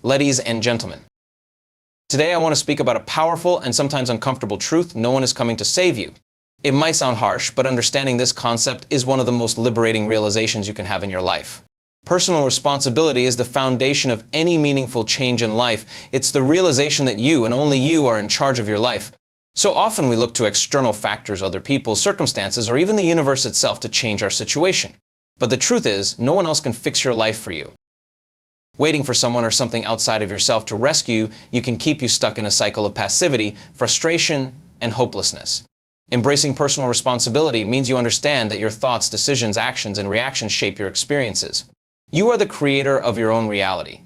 Ladies and gentlemen, today I want to speak about a powerful and sometimes uncomfortable truth: no one is coming to save you. It might sound harsh, but understanding this concept is one of the most liberating realizations you can have in your life. Personal responsibility is the foundation of any meaningful change in life. It's the realization that you and only you are in charge of your life. So often we look to external factors, other people, circumstances, or even the universe itself to change our situation. But the truth is, no one else can fix your life for you. Waiting for someone or something outside of yourself to rescue you can keep you stuck in a cycle of passivity, frustration, and hopelessness. Embracing personal responsibility means you understand that your thoughts, decisions, actions, and reactions shape your experiences. You are the creator of your own reality.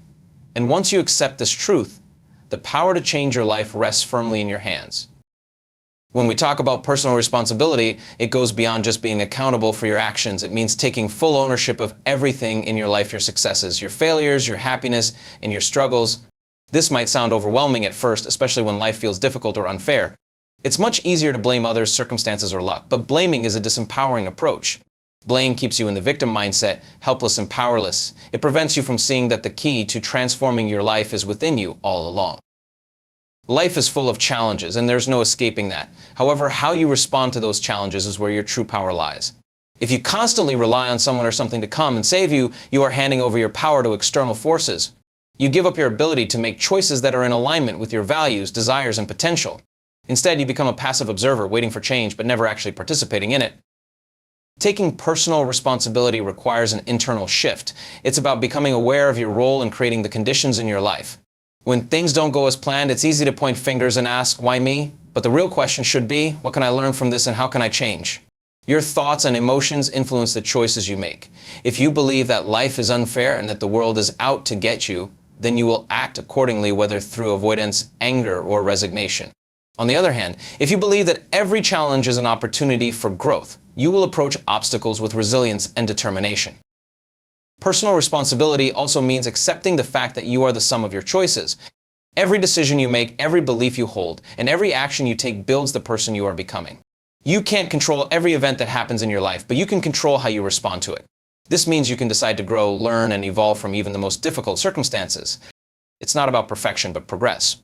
And once you accept this truth, the power to change your life rests firmly in your hands. When we talk about personal responsibility, it goes beyond just being accountable for your actions. It means taking full ownership of everything in your life: your successes, your failures, your happiness, and your struggles. This might sound overwhelming at first, especially when life feels difficult or unfair. It's much easier to blame others, circumstances, or luck, but blaming is a disempowering approach. Blame keeps you in the victim mindset, helpless and powerless. It prevents you from seeing that the key to transforming your life is within you all along. Life is full of challenges, and there's no escaping that. However, how you respond to those challenges is where your true power lies. If you constantly rely on someone or something to come and save you, you are handing over your power to external forces. You give up your ability to make choices that are in alignment with your values, desires, and potential. Instead, you become a passive observer, waiting for change, but never actually participating in it. Taking personal responsibility requires an internal shift. It's about becoming aware of your role in creating the conditions in your life. When things don't go as planned, it's easy to point fingers and ask, why me? But the real question should be, what can I learn from this and how can I change? Your thoughts and emotions influence the choices you make. If you believe that life is unfair and that the world is out to get you, then you will act accordingly, whether through avoidance, anger, or resignation. On the other hand, if you believe that every challenge is an opportunity for growth, you will approach obstacles with resilience and determination. Personal responsibility also means accepting the fact that you are the sum of your choices. Every decision you make, every belief you hold, and every action you take builds the person you are becoming. You can't control every event that happens in your life, but you can control how you respond to it. This means you can decide to grow, learn, and evolve from even the most difficult circumstances. It's not about perfection, but progress.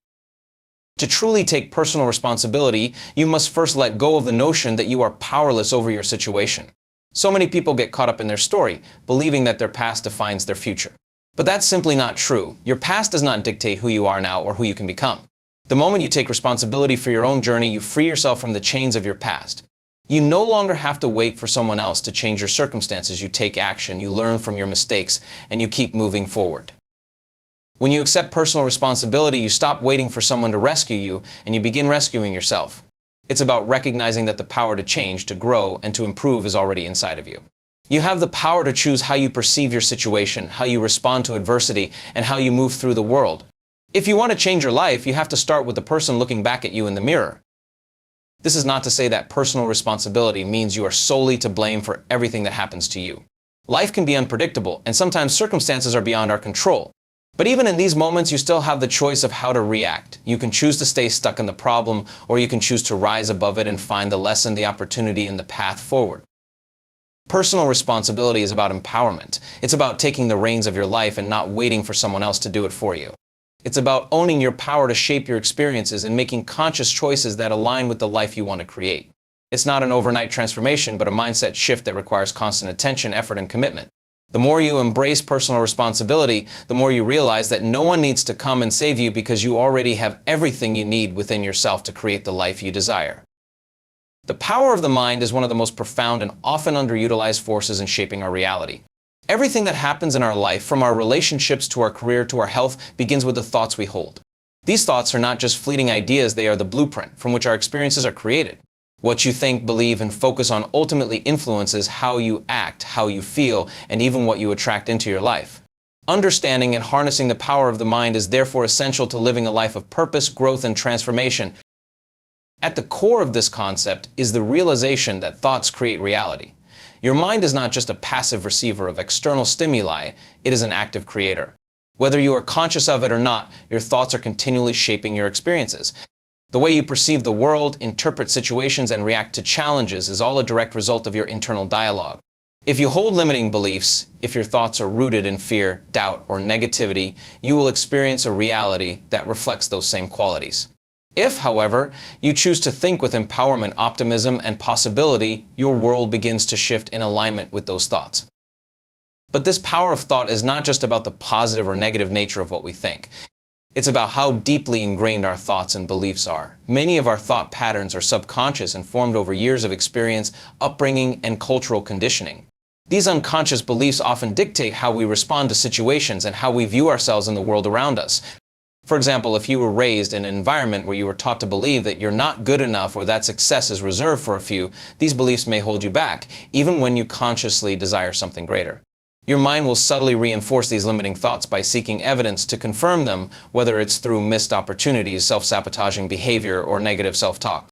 To truly take personal responsibility, you must first let go of the notion that you are powerless over your situation. So many people get caught up in their story, believing that their past defines their future. But that's simply not true. Your past does not dictate who you are now or who you can become. The moment you take responsibility for your own journey, you free yourself from the chains of your past. You no longer have to wait for someone else to change your circumstances. You take action, you learn from your mistakes, and you keep moving forward. When you accept personal responsibility, you stop waiting for someone to rescue you, and you begin rescuing yourself. It's about recognizing that the power to change, to grow, and to improve is already inside of you. You have the power to choose how you perceive your situation, how you respond to adversity, and how you move through the world. If you want to change your life, you have to start with the person looking back at you in the mirror. This is not to say that personal responsibility means you are solely to blame for everything that happens to you. Life can be unpredictable, and sometimes circumstances are beyond our control. But even in these moments, you still have the choice of how to react. You can choose to stay stuck in the problem, or you can choose to rise above it and find the lesson, the opportunity, and the path forward. Personal responsibility is about empowerment. It's about taking the reins of your life and not waiting for someone else to do it for you. It's about owning your power to shape your experiences and making conscious choices that align with the life you want to create. It's not an overnight transformation, but a mindset shift that requires constant attention, effort, and commitment. The more you embrace personal responsibility, the more you realize that no one needs to come and save you because you already have everything you need within yourself to create the life you desire. The power of the mind is one of the most profound and often underutilized forces in shaping our reality. Everything that happens in our life, from our relationships to our career to our health, begins with the thoughts we hold. These thoughts are not just fleeting ideas, they are the blueprint from which our experiences are created. What you think, believe, and focus on ultimately influences how you act, how you feel, and even what you attract into your life. Understanding and harnessing the power of the mind is therefore essential to living a life of purpose, growth, and transformation. At the core of this concept is the realization that thoughts create reality. Your mind is not just a passive receiver of external stimuli, it is an active creator. Whether you are conscious of it or not, your thoughts are continually shaping your experiences. The way you perceive the world, interpret situations, and react to challenges is all a direct result of your internal dialogue. If you hold limiting beliefs, if your thoughts are rooted in fear, doubt, or negativity, you will experience a reality that reflects those same qualities. If, however, you choose to think with empowerment, optimism, and possibility, your world begins to shift in alignment with those thoughts. But this power of thought is not just about the positive or negative nature of what we think. It's about how deeply ingrained our thoughts and beliefs are. Many of our thought patterns are subconscious and formed over years of experience, upbringing, and cultural conditioning. These unconscious beliefs often dictate how we respond to situations and how we view ourselves in the world around us. For example, if you were raised in an environment where you were taught to believe that you're not good enough or that success is reserved for a few, these beliefs may hold you back, even when you consciously desire something greater. Your mind will subtly reinforce these limiting thoughts by seeking evidence to confirm them, whether it's through missed opportunities, self-sabotaging behavior, or negative self-talk.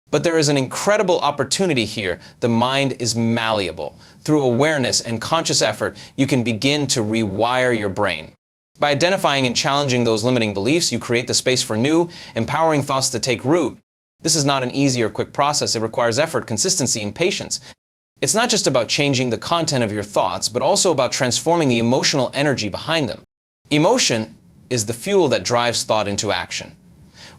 But there is an incredible opportunity here. The mind is malleable. Through awareness and conscious effort, you can begin to rewire your brain. By identifying and challenging those limiting beliefs, you create the space for new, empowering thoughts to take root. This is not an easy or quick process. It requires effort, consistency, and patience. It's not just about changing the content of your thoughts, but also about transforming the emotional energy behind them. Emotion is the fuel that drives thought into action.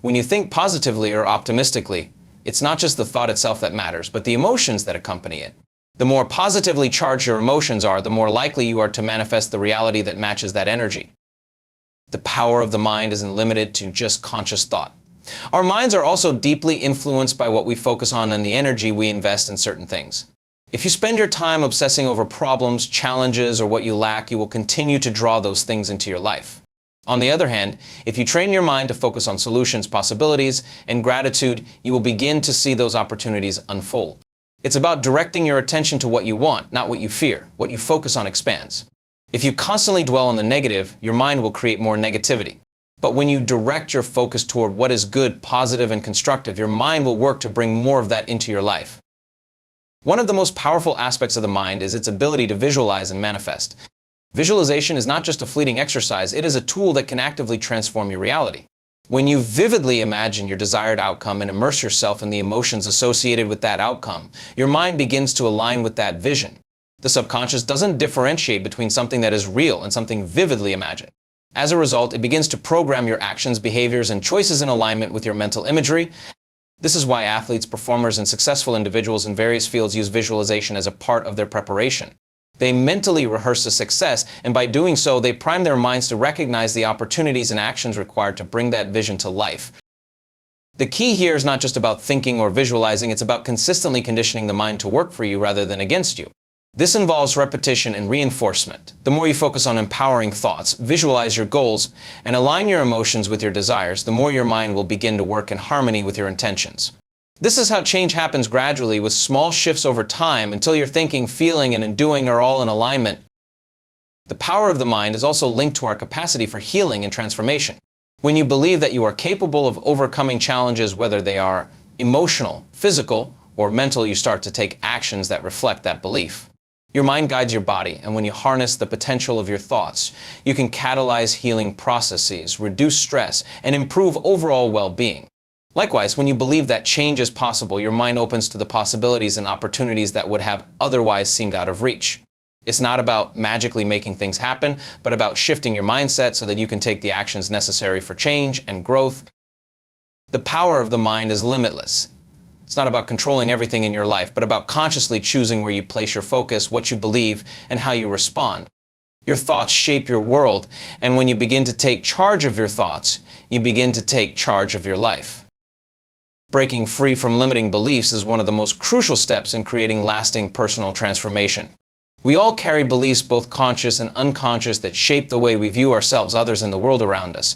When you think positively or optimistically, it's not just the thought itself that matters, but the emotions that accompany it. The more positively charged your emotions are, the more likely you are to manifest the reality that matches that energy. The power of the mind isn't limited to just conscious thought. Our minds are also deeply influenced by what we focus on and the energy we invest in certain things. If you spend your time obsessing over problems, challenges, or what you lack, you will continue to draw those things into your life. On the other hand, if you train your mind to focus on solutions, possibilities, and gratitude, you will begin to see those opportunities unfold. It's about directing your attention to what you want, not what you fear. What you focus on expands. If you constantly dwell on the negative, your mind will create more negativity. But when you direct your focus toward what is good, positive, and constructive, your mind will work to bring more of that into your life. One of the most powerful aspects of the mind is its ability to visualize and manifest. Visualization is not just a fleeting exercise, it is a tool that can actively transform your reality. When you vividly imagine your desired outcome and immerse yourself in the emotions associated with that outcome, your mind begins to align with that vision. The subconscious doesn't differentiate between something that is real and something vividly imagined. As a result, it begins to program your actions, behaviors, and choices in alignment with your mental imagery. This is why athletes, performers, and successful individuals in various fields use visualization as a part of their preparation. They mentally rehearse the success, and by doing so, they prime their minds to recognize the opportunities and actions required to bring that vision to life. The key here is not just about thinking or visualizing, it's about consistently conditioning the mind to work for you rather than against you. This involves repetition and reinforcement. The more you focus on empowering thoughts, visualize your goals, and align your emotions with your desires, the more your mind will begin to work in harmony with your intentions. This is how change happens gradually, with small shifts over time until your thinking, feeling, and doing are all in alignment. The power of the mind is also linked to our capacity for healing and transformation. When you believe that you are capable of overcoming challenges, whether they are emotional, physical, or mental, you start to take actions that reflect that belief. Your mind guides your body, and when you harness the potential of your thoughts, you can catalyze healing processes, reduce stress, and improve overall well-being. Likewise, when you believe that change is possible, your mind opens to the possibilities and opportunities that would have otherwise seemed out of reach. It's not about magically making things happen, but about shifting your mindset so that you can take the actions necessary for change and growth. The power of the mind is limitless. It's not about controlling everything in your life, but about consciously choosing where you place your focus, what you believe, and how you respond. Your thoughts shape your world, and when you begin to take charge of your thoughts, you begin to take charge of your life. Breaking free from limiting beliefs is one of the most crucial steps in creating lasting personal transformation. We all carry beliefs, both conscious and unconscious, that shape the way we view ourselves, others, and the world around us.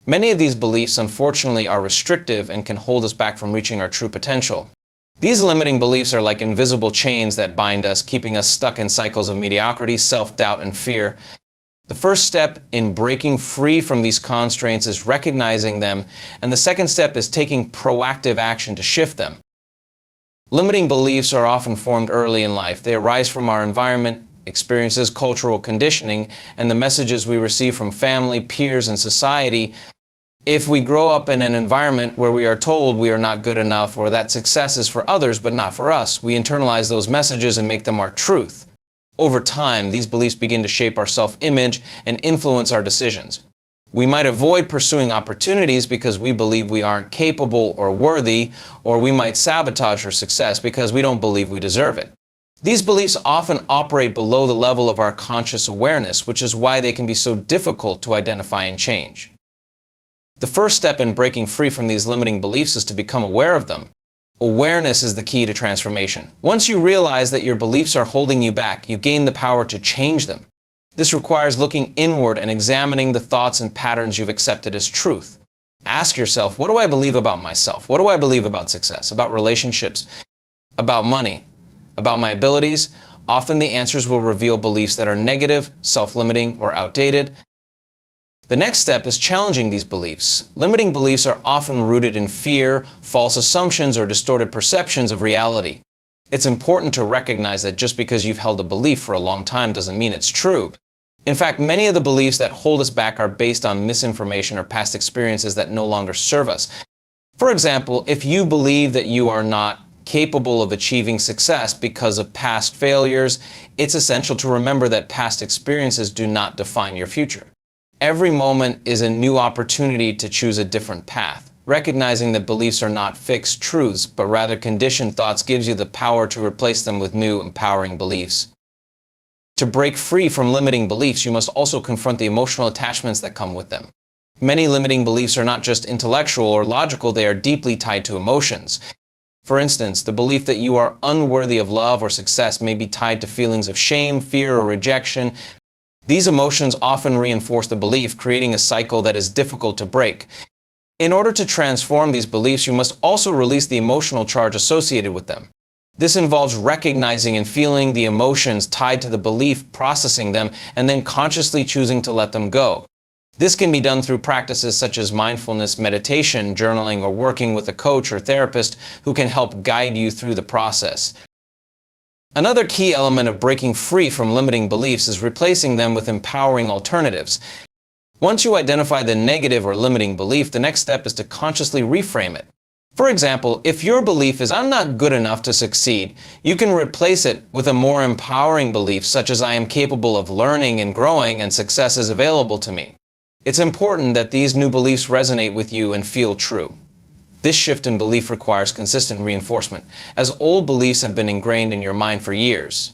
Many of these beliefs, unfortunately, are restrictive and can hold us back from reaching our true potential. These limiting beliefs are like invisible chains that bind us, keeping us stuck in cycles of mediocrity, self-doubt, and fear. The first step in breaking free from these constraints is recognizing them, and the second step is taking proactive action to shift them. Limiting beliefs are often formed early in life. They arise from our environment, experiences, cultural conditioning, and the messages we receive from family, peers, and society. If we grow up in an environment where we are told we are not good enough or that success is for others but not for us, we internalize those messages and make them our truth. Over time, these beliefs begin to shape our self-image and influence our decisions. We might avoid pursuing opportunities because we believe we aren't capable or worthy, or we might sabotage our success because we don't believe we deserve it. These beliefs often operate below the level of our conscious awareness, which is why they can be so difficult to identify and change. The first step in breaking free from these limiting beliefs is to become aware of them. Awareness is the key to transformation. Once you realize that your beliefs are holding you back, you gain the power to change them. This requires looking inward and examining the thoughts and patterns you've accepted as truth. Ask yourself, what do I believe about myself? What do I believe about success, about relationships, about money, about my abilities? Often the answers will reveal beliefs that are negative, self-limiting, or outdated. The next step is challenging these beliefs. Limiting beliefs are often rooted in fear, false assumptions, or distorted perceptions of reality. It's important to recognize that just because you've held a belief for a long time doesn't mean it's true. In fact, many of the beliefs that hold us back are based on misinformation or past experiences that no longer serve us. For example, if you believe that you are not capable of achieving success because of past failures, it's essential to remember that past experiences do not define your future. Every moment is a new opportunity to choose a different path. Recognizing that beliefs are not fixed truths, but rather conditioned thoughts gives you the power to replace them with new, empowering beliefs. To break free from limiting beliefs, you must also confront the emotional attachments that come with them. Many limiting beliefs are not just intellectual or logical, they are deeply tied to emotions. For instance, the belief that you are unworthy of love or success may be tied to feelings of shame, fear, or rejection. These emotions often reinforce the belief, creating a cycle that is difficult to break. In order to transform these beliefs, you must also release the emotional charge associated with them. This involves recognizing and feeling the emotions tied to the belief, processing them, and then consciously choosing to let them go. This can be done through practices such as mindfulness, meditation, journaling, or working with a coach or therapist who can help guide you through the process. Another key element of breaking free from limiting beliefs is replacing them with empowering alternatives. Once you identify the negative or limiting belief, the next step is to consciously reframe it. For example, if your belief is "I'm not good enough to succeed," you can replace it with a more empowering belief such as "I am capable of learning and growing and success is available to me." It's important that these new beliefs resonate with you and feel true. This shift in belief requires consistent reinforcement, as old beliefs have been ingrained in your mind for years.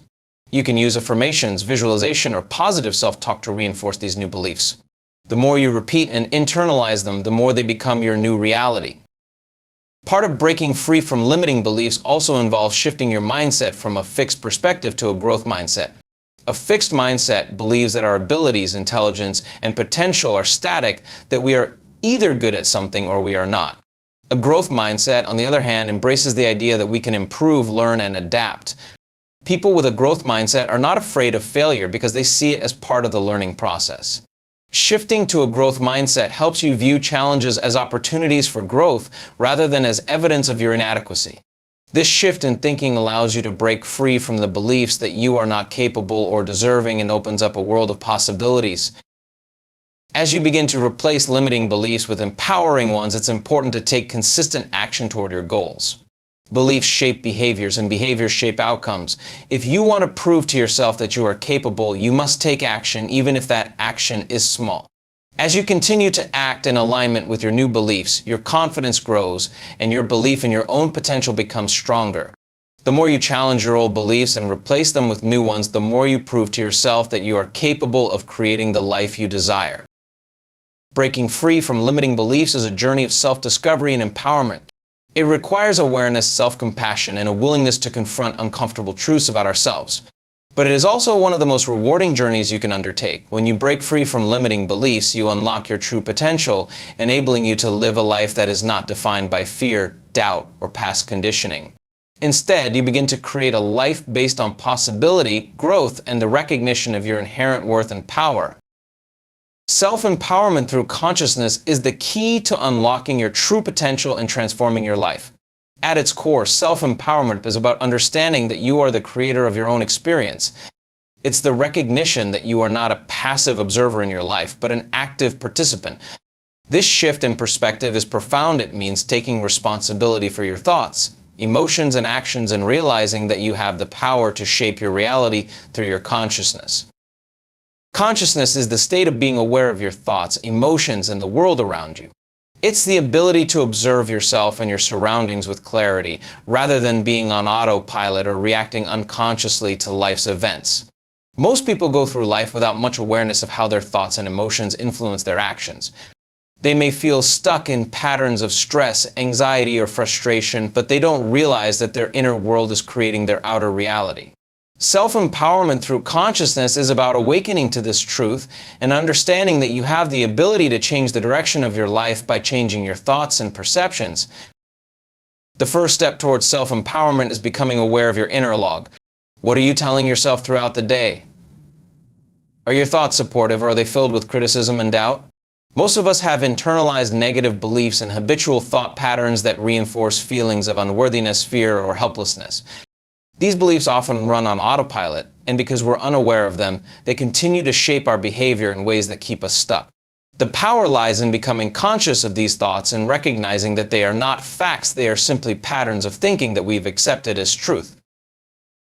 You can use affirmations, visualization, or positive self-talk to reinforce these new beliefs. The more you repeat and internalize them, the more they become your new reality. Part of breaking free from limiting beliefs also involves shifting your mindset from a fixed perspective to a growth mindset. A fixed mindset believes that our abilities, intelligence, and potential are static, that we are either good at something or we are not. A growth mindset, on the other hand, embraces the idea that we can improve, learn, and adapt. People with a growth mindset are not afraid of failure because they see it as part of the learning process. Shifting to a growth mindset helps you view challenges as opportunities for growth rather than as evidence of your inadequacy. This shift in thinking allows you to break free from the beliefs that you are not capable or deserving and opens up a world of possibilities. As you begin to replace limiting beliefs with empowering ones, it's important to take consistent action toward your goals. Beliefs shape behaviors, and behaviors shape outcomes. If you want to prove to yourself that you are capable, you must take action, even if that action is small. As you continue to act in alignment with your new beliefs, your confidence grows, and your belief in your own potential becomes stronger. The more you challenge your old beliefs and replace them with new ones, the more you prove to yourself that you are capable of creating the life you desire. Breaking free from limiting beliefs is a journey of self-discovery and empowerment. It requires awareness, self-compassion, and a willingness to confront uncomfortable truths about ourselves. But it is also one of the most rewarding journeys you can undertake. When you break free from limiting beliefs, you unlock your true potential, enabling you to live a life that is not defined by fear, doubt, or past conditioning. Instead, you begin to create a life based on possibility, growth, and the recognition of your inherent worth and power. Self-empowerment through consciousness is the key to unlocking your true potential and transforming your life. At its core, self-empowerment is about understanding that you are the creator of your own experience. It's the recognition that you are not a passive observer in your life, but an active participant. This shift in perspective is profound. It means taking responsibility for your thoughts, emotions, and actions, and realizing that you have the power to shape your reality through your consciousness. Consciousness is the state of being aware of your thoughts, emotions, and the world around you. It's the ability to observe yourself and your surroundings with clarity, rather than being on autopilot or reacting unconsciously to life's events. Most people go through life without much awareness of how their thoughts and emotions influence their actions. They may feel stuck in patterns of stress, anxiety, or frustration, but they don't realize that their inner world is creating their outer reality. Self-empowerment through consciousness is about awakening to this truth and understanding that you have the ability to change the direction of your life by changing your thoughts and perceptions. The first step towards self-empowerment is becoming aware of your inner log. What are you telling yourself throughout the day? Are your thoughts supportive, or are they filled with criticism and doubt? Most of us have internalized negative beliefs and habitual thought patterns that reinforce feelings of unworthiness, fear, or helplessness. These beliefs often run on autopilot, and because we're unaware of them, they continue to shape our behavior in ways that keep us stuck. The power lies in becoming conscious of these thoughts and recognizing that they are not facts, they are simply patterns of thinking that we've accepted as truth.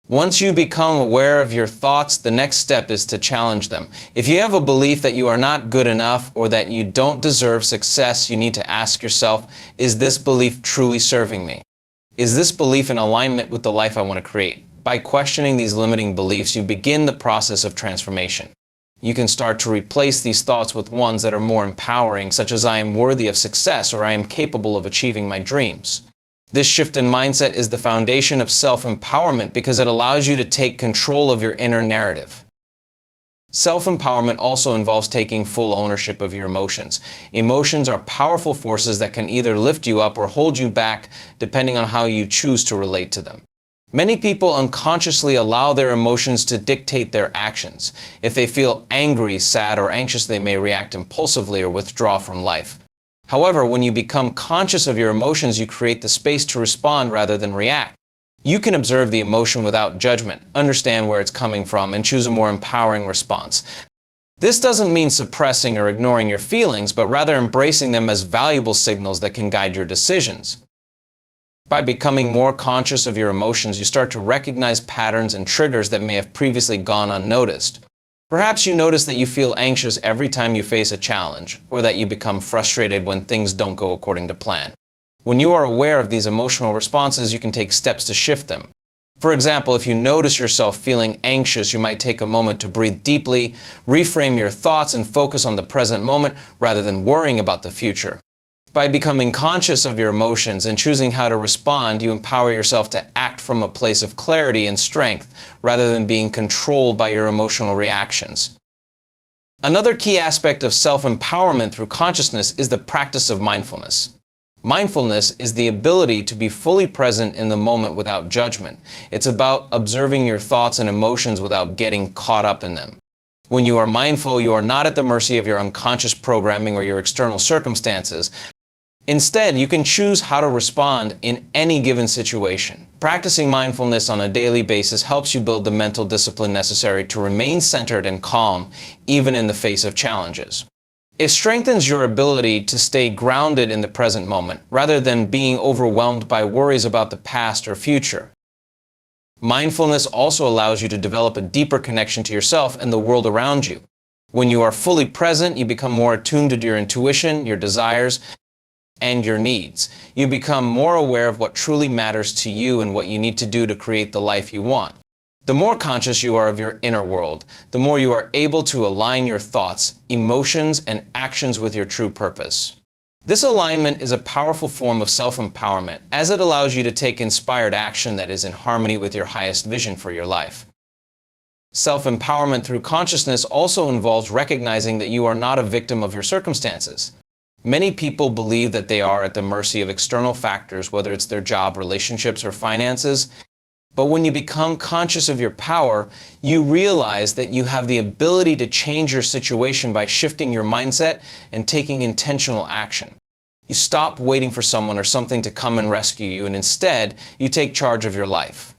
Once you become aware of your thoughts, the next step is to challenge them. If you have a belief that you are not good enough or that you don't deserve success, you need to ask yourself, is this belief truly serving me? Is this belief in alignment with the life I want to create? By questioning these limiting beliefs, you begin the process of transformation. You can start to replace these thoughts with ones that are more empowering, such as I am worthy of success or I am capable of achieving my dreams. This shift in mindset is the foundation of self-empowerment because it allows you to take control of your inner narrative. Self-empowerment also involves taking full ownership of your emotions. Emotions are powerful forces that can either lift you up or hold you back, depending on how you choose to relate to them. Many people unconsciously allow their emotions to dictate their actions. If they feel angry, sad, or anxious, they may react impulsively or withdraw from life. However, when you become conscious of your emotions, you create the space to respond rather than react. You can observe the emotion without judgment, understand where it's coming from, and choose a more empowering response. This doesn't mean suppressing or ignoring your feelings, but rather embracing them as valuable signals that can guide your decisions. By becoming more conscious of your emotions, you start to recognize patterns and triggers that may have previously gone unnoticed. Perhaps you notice that you feel anxious every time you face a challenge, or that you become frustrated when things don't go according to plan. When you are aware of these emotional responses, you can take steps to shift them. For example, if you notice yourself feeling anxious, you might take a moment to breathe deeply, reframe your thoughts, and focus on the present moment rather than worrying about the future. By becoming conscious of your emotions and choosing how to respond, you empower yourself to act from a place of clarity and strength, rather than being controlled by your emotional reactions. Another key aspect of self-empowerment through consciousness is the practice of mindfulness. Mindfulness is the ability to be fully present in the moment without judgment. It's about observing your thoughts and emotions without getting caught up in them. When you are mindful, you are not at the mercy of your unconscious programming or your external circumstances. Instead, you can choose how to respond in any given situation. Practicing mindfulness on a daily basis helps you build the mental discipline necessary to remain centered and calm, even in the face of challenges. It strengthens your ability to stay grounded in the present moment, rather than being overwhelmed by worries about the past or future. Mindfulness also allows you to develop a deeper connection to yourself and the world around you. When you are fully present, you become more attuned to your intuition, your desires, and your needs. You become more aware of what truly matters to you and what you need to do to create the life you want. The more conscious you are of your inner world, the more you are able to align your thoughts, emotions, and actions with your true purpose. This alignment is a powerful form of self-empowerment, as it allows you to take inspired action that is in harmony with your highest vision for your life. Self-empowerment through consciousness also involves recognizing that you are not a victim of your circumstances. Many people believe that they are at the mercy of external factors, whether it's their job, relationships, or finances. But when you become conscious of your power, you realize that you have the ability to change your situation by shifting your mindset and taking intentional action. You stop waiting for someone or something to come and rescue you, and instead, you take charge of your life.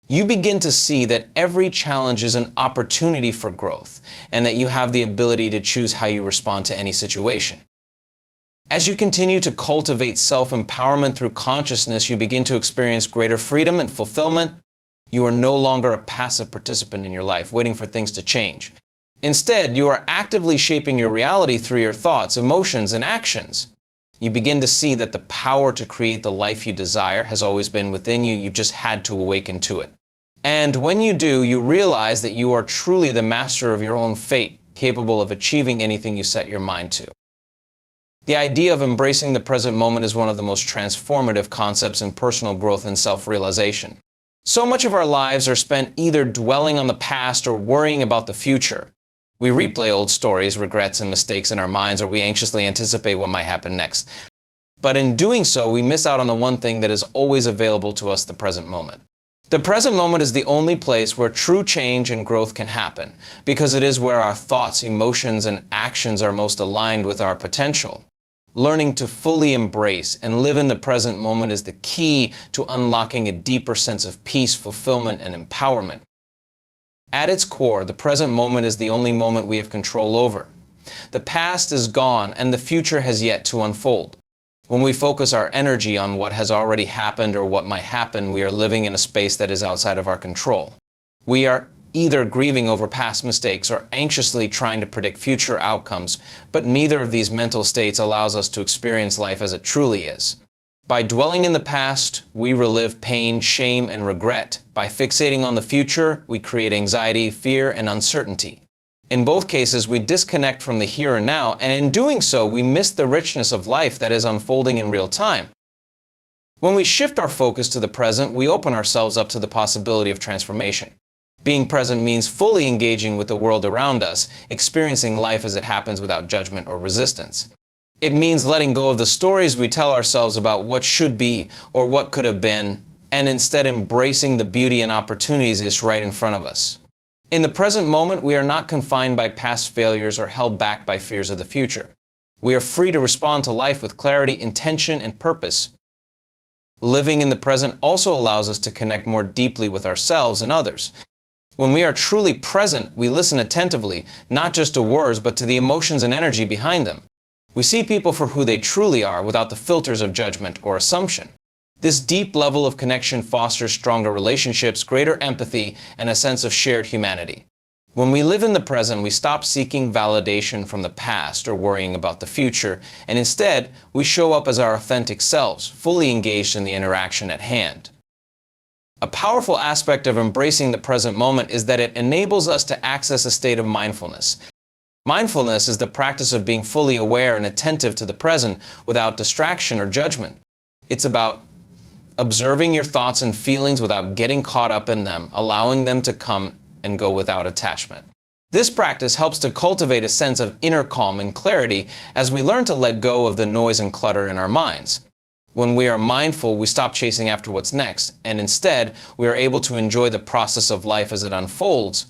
You begin to see that every challenge is an opportunity for growth, and that you have the ability to choose how you respond to any situation. As you continue to cultivate self-empowerment through consciousness, you begin to experience greater freedom and fulfillment. You are no longer a passive participant in your life, waiting for things to change. Instead, you are actively shaping your reality through your thoughts, emotions, and actions. You begin to see that the power to create the life you desire has always been within you. You've just had to awaken to it. And when you do, you realize that you are truly the master of your own fate, capable of achieving anything you set your mind to. The idea of embracing the present moment is one of the most transformative concepts in personal growth and self-realization. So much of our lives are spent either dwelling on the past or worrying about the future. We replay old stories, regrets, and mistakes in our minds, or we anxiously anticipate what might happen next. But in doing so, we miss out on the one thing that is always available to us, the present moment. The present moment is the only place where true change and growth can happen, because it is where our thoughts, emotions, and actions are most aligned with our potential. Learning to fully embrace and live in the present moment is the key to unlocking a deeper sense of peace, fulfillment, and empowerment. At its core, the present moment is the only moment we have control over. The past is gone, and the future has yet to unfold. When we focus our energy on what has already happened or what might happen, we are living in a space that is outside of our control. We are either grieving over past mistakes or anxiously trying to predict future outcomes, but neither of these mental states allows us to experience life as it truly is. By dwelling in the past, we relive pain, shame, and regret. By fixating on the future, we create anxiety, fear, and uncertainty. In both cases, we disconnect from the here and now, and in doing so, we miss the richness of life that is unfolding in real time. When we shift our focus to the present, we open ourselves up to the possibility of transformation. Being present means fully engaging with the world around us, experiencing life as it happens without judgment or resistance. It means letting go of the stories we tell ourselves about what should be or what could have been, and instead embracing the beauty and opportunities that's right in front of us. In the present moment, we are not confined by past failures or held back by fears of the future. We are free to respond to life with clarity, intention, and purpose. Living in the present also allows us to connect more deeply with ourselves and others. When we are truly present, we listen attentively, not just to words, but to the emotions and energy behind them. We see people for who they truly are without the filters of judgment or assumption. This deep level of connection fosters stronger relationships, greater empathy, and a sense of shared humanity. When we live in the present, we stop seeking validation from the past or worrying about the future, and instead, we show up as our authentic selves, fully engaged in the interaction at hand. A powerful aspect of embracing the present moment is that it enables us to access a state of mindfulness. Mindfulness is the practice of being fully aware and attentive to the present without distraction or judgment. It's about observing your thoughts and feelings without getting caught up in them, allowing them to come and go without attachment. This practice helps to cultivate a sense of inner calm and clarity as we learn to let go of the noise and clutter in our minds. When we are mindful, we stop chasing after what's next, and instead, we are able to enjoy the process of life as it unfolds.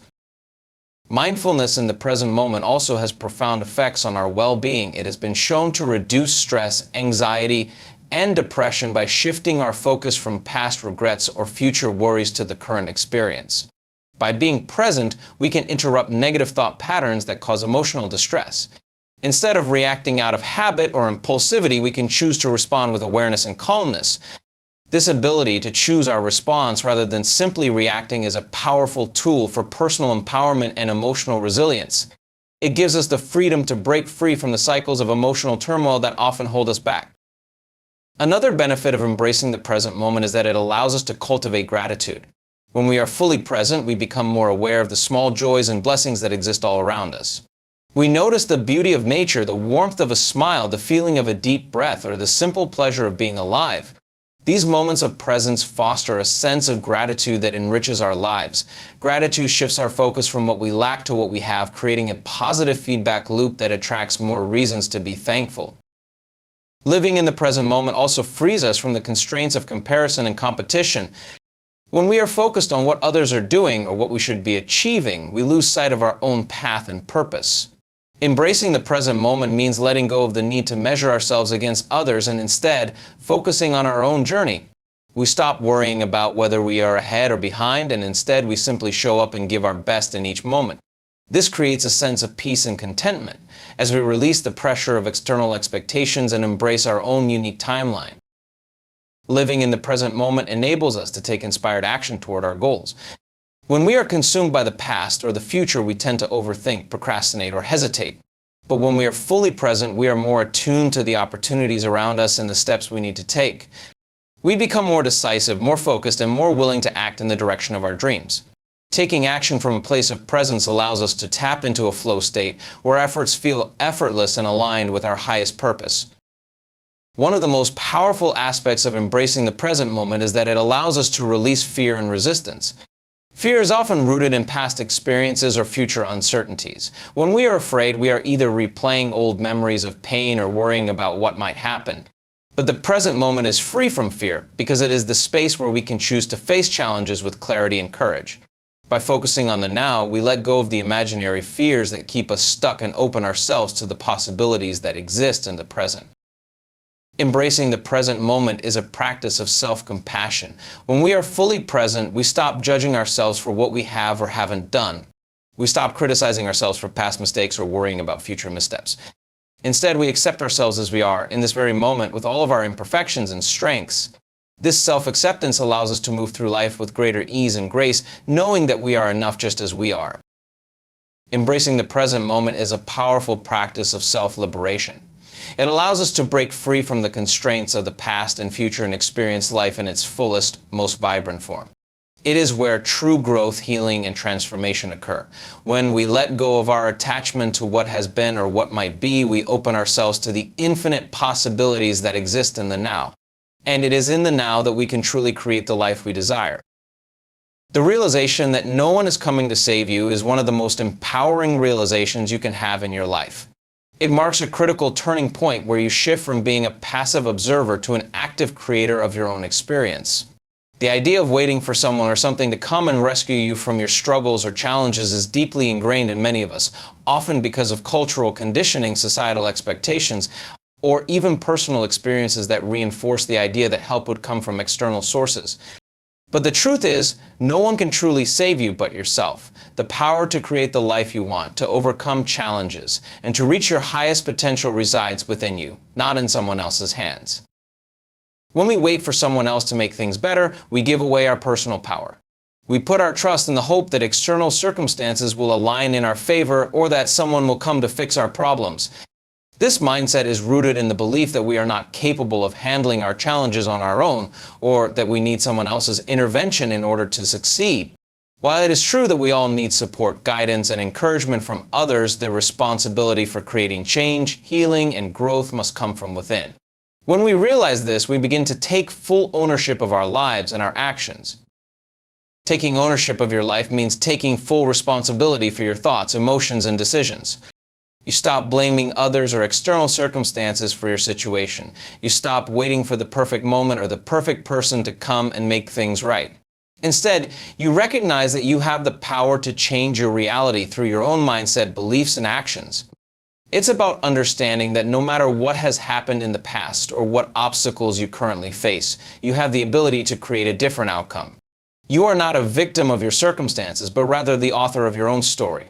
Mindfulness in the present moment also has profound effects on our well-being. It has been shown to reduce stress, anxiety, and depression by shifting our focus from past regrets or future worries to the current experience. By being present, we can interrupt negative thought patterns that cause emotional distress. Instead of reacting out of habit or impulsivity, we can choose to respond with awareness and calmness. This ability to choose our response rather than simply reacting is a powerful tool for personal empowerment and emotional resilience. It gives us the freedom to break free from the cycles of emotional turmoil that often hold us back. Another benefit of embracing the present moment is that it allows us to cultivate gratitude. When we are fully present, we become more aware of the small joys and blessings that exist all around us. We notice the beauty of nature, the warmth of a smile, the feeling of a deep breath, or the simple pleasure of being alive. These moments of presence foster a sense of gratitude that enriches our lives. Gratitude shifts our focus from what we lack to what we have, creating a positive feedback loop that attracts more reasons to be thankful. Living in the present moment also frees us from the constraints of comparison and competition. When we are focused on what others are doing or what we should be achieving, we lose sight of our own path and purpose. Embracing the present moment means letting go of the need to measure ourselves against others and instead focusing on our own journey. We stop worrying about whether we are ahead or behind, and instead we simply show up and give our best in each moment. This creates a sense of peace and contentment. as we release the pressure of external expectations and embrace our own unique timeline. Living in the present moment enables us to take inspired action toward our goals. When we are consumed by the past or the future, we tend to overthink, procrastinate, or hesitate. But when we are fully present, we are more attuned to the opportunities around us and the steps we need to take. We become more decisive, more focused, and more willing to act in the direction of our dreams. Taking action from a place of presence allows us to tap into a flow state where efforts feel effortless and aligned with our highest purpose. One of the most powerful aspects of embracing the present moment is that it allows us to release fear and resistance. Fear is often rooted in past experiences or future uncertainties. When we are afraid, we are either replaying old memories of pain or worrying about what might happen. But the present moment is free from fear because it is the space where we can choose to face challenges with clarity and courage. By focusing on the now, we let go of the imaginary fears that keep us stuck and open ourselves to the possibilities that exist in the present. Embracing the present moment is a practice of self-compassion. When we are fully present, we stop judging ourselves for what we have or haven't done. We stop criticizing ourselves for past mistakes or worrying about future missteps. Instead, we accept ourselves as we are in this very moment with all of our imperfections and strengths. This self-acceptance allows us to move through life with greater ease and grace, knowing that we are enough just as we are. Embracing the present moment is a powerful practice of self-liberation. It allows us to break free from the constraints of the past and future and experience life in its fullest, most vibrant form. It is where true growth, healing, and transformation occur. When we let go of our attachment to what has been or what might be, we open ourselves to the infinite possibilities that exist in the now. And it is in the now that we can truly create the life we desire. The realization that no one is coming to save you is one of the most empowering realizations you can have in your life. It marks a critical turning point where you shift from being a passive observer to an active creator of your own experience. The idea of waiting for someone or something to come and rescue you from your struggles or challenges is deeply ingrained in many of us, often because of cultural conditioning, societal expectations, or even personal experiences that reinforce the idea that help would come from external sources. But the truth is, no one can truly save you but yourself. The power to create the life you want, to overcome challenges, and to reach your highest potential resides within you, not in someone else's hands. When we wait for someone else to make things better, we give away our personal power. We put our trust in the hope that external circumstances will align in our favor or that someone will come to fix our problems. This mindset is rooted in the belief that we are not capable of handling our challenges on our own, or that we need someone else's intervention in order to succeed. While it is true that we all need support, guidance, and encouragement from others, the responsibility for creating change, healing, and growth must come from within. When we realize this, we begin to take full ownership of our lives and our actions. Taking ownership of your life means taking full responsibility for your thoughts, emotions, and decisions. You stop blaming others or external circumstances for your situation. You stop waiting for the perfect moment or the perfect person to come and make things right. Instead, you recognize that you have the power to change your reality through your own mindset, beliefs, and actions. It's about understanding that no matter what has happened in the past or what obstacles you currently face, you have the ability to create a different outcome. You are not a victim of your circumstances, but rather the author of your own story.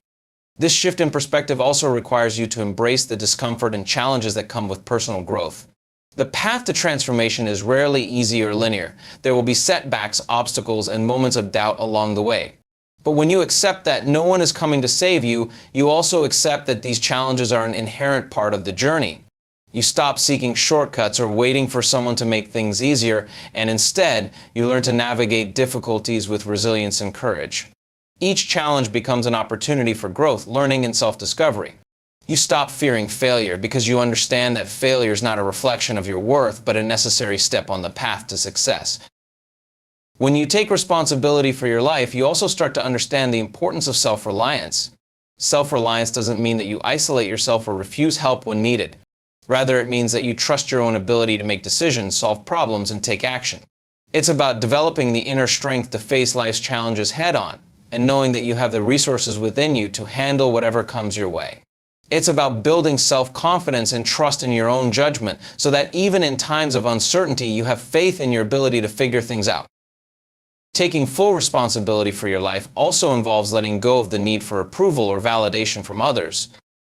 This shift in perspective also requires you to embrace the discomfort and challenges that come with personal growth. The path to transformation is rarely easy or linear. There will be setbacks, obstacles, and moments of doubt along the way. But when you accept that no one is coming to save you, you also accept that these challenges are an inherent part of the journey. You stop seeking shortcuts or waiting for someone to make things easier, and instead, you learn to navigate difficulties with resilience and courage. Each challenge becomes an opportunity for growth, learning, and self-discovery. You stop fearing failure because you understand that failure is not a reflection of your worth, but a necessary step on the path to success. When you take responsibility for your life, you also start to understand the importance of self-reliance. Self-reliance doesn't mean that you isolate yourself or refuse help when needed. Rather, it means that you trust your own ability to make decisions, solve problems, and take action. It's about developing the inner strength to face life's challenges head-on, and knowing that you have the resources within you to handle whatever comes your way. It's about building self-confidence and trust in your own judgment so that even in times of uncertainty, you have faith in your ability to figure things out. Taking full responsibility for your life also involves letting go of the need for approval or validation from others.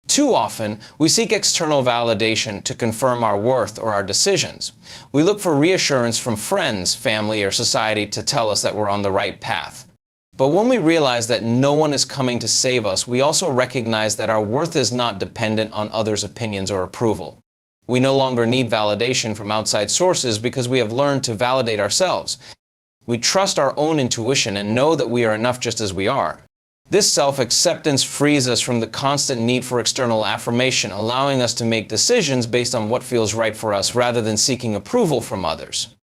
Too often, we seek external validation to confirm our worth or our decisions. We look for reassurance from friends, family, or society to tell us that we're on the right path. But when we realize that no one is coming to save us, we also recognize that our worth is not dependent on others' opinions or approval. We no longer need validation from outside sources because we have learned to validate ourselves. We trust our own intuition and know that we are enough just as we are. This self-acceptance frees us from the constant need for external affirmation, allowing us to make decisions based on what feels right for us rather than seeking approval from others.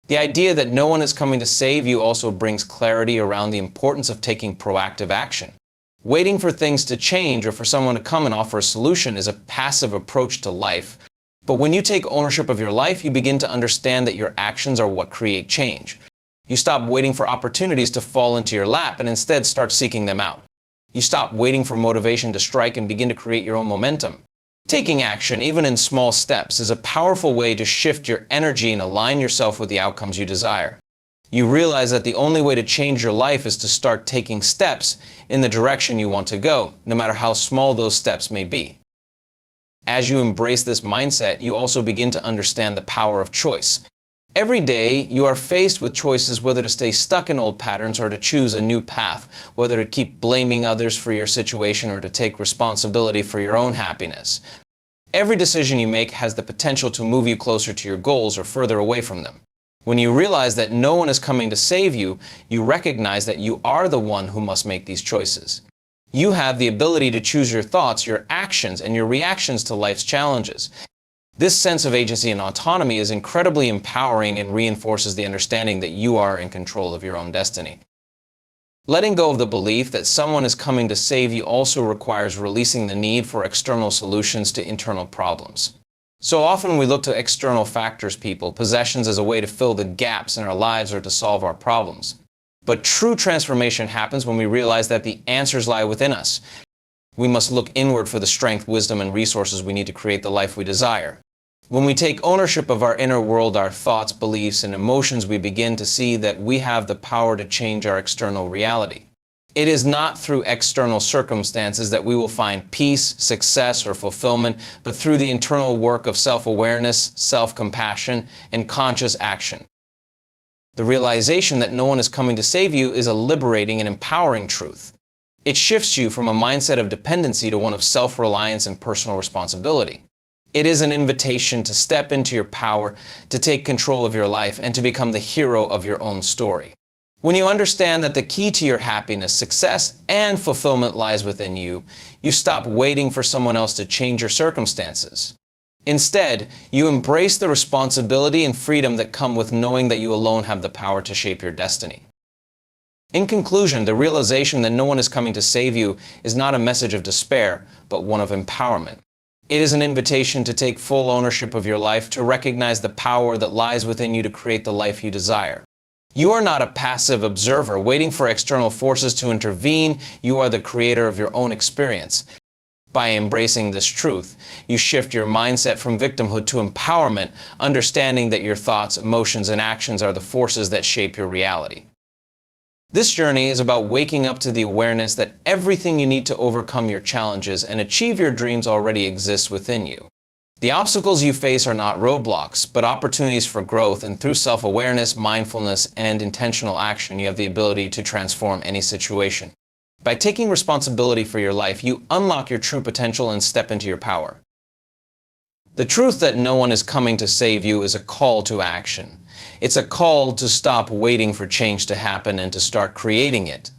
The idea that no one is coming to save you also brings clarity around the importance of taking proactive action. Waiting for things to change or for someone to come and offer a solution is a passive approach to life. But when you take ownership of your life, you begin to understand that your actions are what create change. You stop waiting for opportunities to fall into your lap and instead start seeking them out. You stop waiting for motivation to strike and begin to create your own momentum. Taking action, even in small steps, is a powerful way to shift your energy and align yourself with the outcomes you desire. You realize that the only way to change your life is to start taking steps in the direction you want to go, no matter how small those steps may be. As you embrace this mindset, you also begin to understand the power of choice. Every day, you are faced with choices whether to stay stuck in old patterns or to choose a new path, whether to keep blaming others for your situation or to take responsibility for your own happiness. Every decision you make has the potential to move you closer to your goals or further away from them. When you realize that no one is coming to save you, you recognize that you are the one who must make these choices. You have the ability to choose your thoughts, your actions, and your reactions to life's challenges. This sense of agency and autonomy is incredibly empowering and reinforces the understanding that you are in control of your own destiny. Letting go of the belief that someone is coming to save you also requires releasing the need for external solutions to internal problems. So often we look to external factors, people, possessions as a way to fill the gaps in our lives or to solve our problems. But true transformation happens when we realize that the answers lie within us. We must look inward for the strength, wisdom, and resources we need to create the life we desire. When we take ownership of our inner world, our thoughts, beliefs, and emotions, we begin to see that we have the power to change our external reality. It is not through external circumstances that we will find peace, success, or fulfillment, but through the internal work of self-awareness, self-compassion, and conscious action. The realization that no one is coming to save you is a liberating and empowering truth. It shifts you from a mindset of dependency to one of self-reliance and personal responsibility. It is an invitation to step into your power, to take control of your life, and to become the hero of your own story. When you understand that the key to your happiness, success, and fulfillment lies within you, you stop waiting for someone else to change your circumstances. Instead, you embrace the responsibility and freedom that come with knowing that you alone have the power to shape your destiny. In conclusion, the realization that no one is coming to save you is not a message of despair, but one of empowerment. It is an invitation to take full ownership of your life, to recognize the power that lies within you to create the life you desire. You are not a passive observer waiting for external forces to intervene. You are the creator of your own experience. By embracing this truth, you shift your mindset from victimhood to empowerment, understanding that your thoughts, emotions, and actions are the forces that shape your reality. This journey is about waking up to the awareness that everything you need to overcome your challenges and achieve your dreams already exists within you. The obstacles you face are not roadblocks, but opportunities for growth, and through self-awareness, mindfulness, and intentional action, you have the ability to transform any situation. By taking responsibility for your life, you unlock your true potential and step into your power. The truth that no one is coming to save you is a call to action. It's a call to stop waiting for change to happen and to start creating it.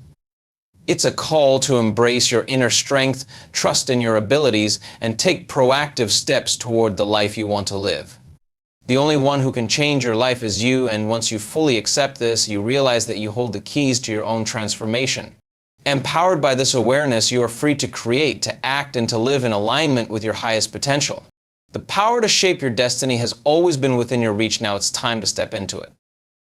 It's a call to embrace your inner strength, trust in your abilities, and take proactive steps toward the life you want to live. The only one who can change your life is you, and once you fully accept this, you realize that you hold the keys to your own transformation. Empowered by this awareness, you are free to create, to act, and to live in alignment with your highest potential. The power to shape your destiny has always been within your reach. Now it's time to step into it.